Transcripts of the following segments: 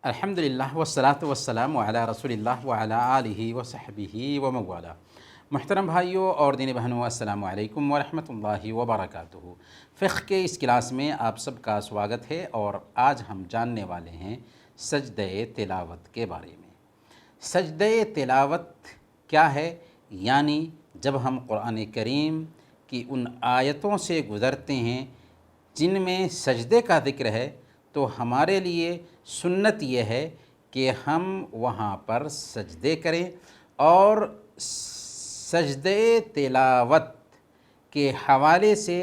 الحمدللہ والصلاۃ والسلام علی رسول اللہ وعلی آلہ وصحبہ ومن والہ۔ محترم بھائیوں اور دینی بہنوں، السلام علیکم ورحمۃ اللہ وبرکاتہ۔ فقہ کے اس کلاس میں آپ سب کا سواگت ہے اور آج ہم جاننے والے ہیں سجدہ تلاوت کے بارے میں۔ سجدہ تلاوت کیا ہے؟ یعنی جب ہم قرآن کریم کی ان آیتوں سے گزرتے ہیں جن میں سجدے کا ذکر ہے تو ہمارے لیے سنت یہ ہے کہ ہم وہاں پر سجدے کریں، اور سجدہ تلاوت کے حوالے سے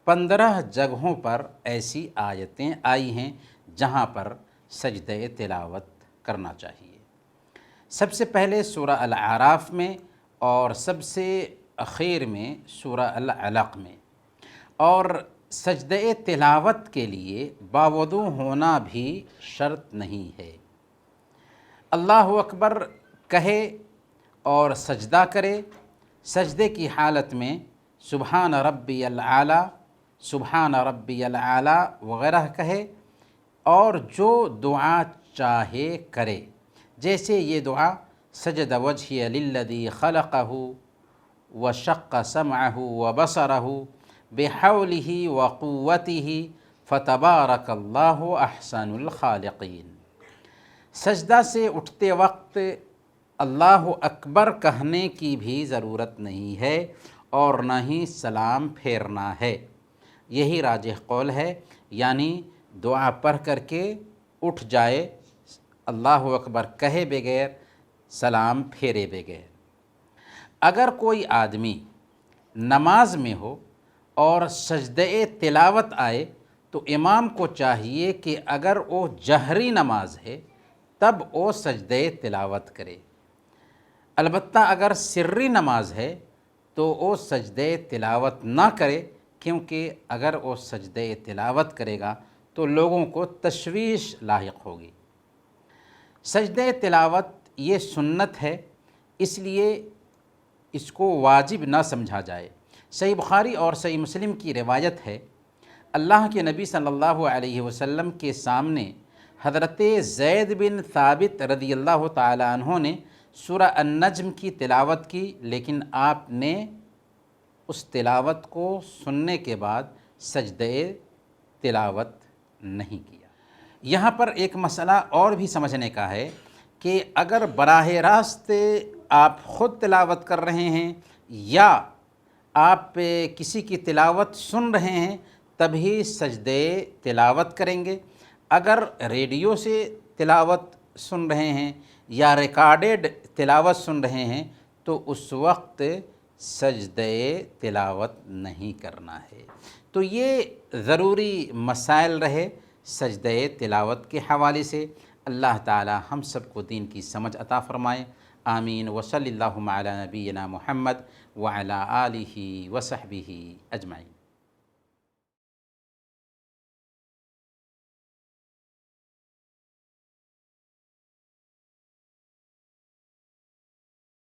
15 جگہوں پر ایسی آیتیں آئی ہیں جہاں پر سجدہ تلاوت کرنا چاہیے۔ سب سے پہلے سورہ الاعراف میں اور سب سے اخیر میں سورہ العلق میں۔ اور سجدہ تلاوت کے لیے باوضو ہونا بھی شرط نہیں ہے۔ اللہ اکبر کہے اور سجدہ کرے، سجدے کی حالت میں سبحان ربی العالی، سبحان ربی العالی وغیرہ کہے، اور جو دعا چاہے کرے، جیسے یہ دعا سجد وجہی للذی خلقہ وشق سمعہ وبصرہ بحولہ وقوتہ فتبارک اللہ احسن الخالقین۔ سجدہ سے اٹھتے وقت اللہ اکبر کہنے کی بھی ضرورت نہیں ہے اور نہ ہی سلام پھیرنا ہے، یہی راجح قول ہے۔ یعنی دعا پڑھ کر کے اٹھ جائے، اللہ اکبر کہے بغیر، سلام پھیرے بغیر۔ اگر کوئی آدمی نماز میں ہو اور سجدہ تلاوت آئے تو امام کو چاہیے کہ اگر وہ جہری نماز ہے تب وہ سجدہ تلاوت کرے، البتہ اگر سری نماز ہے تو وہ سجدہ تلاوت نہ کرے، کیونکہ اگر وہ سجدہ تلاوت کرے گا تو لوگوں کو تشویش لاحق ہوگی۔ سجدہ تلاوت یہ سنت ہے، اس لیے اس کو واجب نہ سمجھا جائے۔ صحیح بخاری اور صحیح مسلم کی روایت ہے، اللہ کے نبی صلی اللہ علیہ وسلم کے سامنے حضرت زید بن ثابت رضی اللہ تعالی عنہ نے سورہ النجم کی تلاوت کی، لیکن آپ نے اس تلاوت کو سننے کے بعد سجدہ تلاوت نہیں کیا۔ یہاں پر ایک مسئلہ اور بھی سمجھنے کا ہے کہ اگر براہ راست آپ خود تلاوت کر رہے ہیں یا آپ کسی کی تلاوت سن رہے ہیں تبھی سجدہ تلاوت کریں گے۔ اگر ریڈیو سے تلاوت سن رہے ہیں یا ریکارڈڈ تلاوت سن رہے ہیں تو اس وقت سجدہ تلاوت نہیں کرنا ہے۔ تو یہ ضروری مسائل رہے سجدہ تلاوت کے حوالے سے۔ اللہ تعالی ہم سب کو دین کی سمجھ عطا فرمائے، آمین۔ وصلی اللہ علی نبینا محمد وعلی آلہ وصحبہ اجمعین۔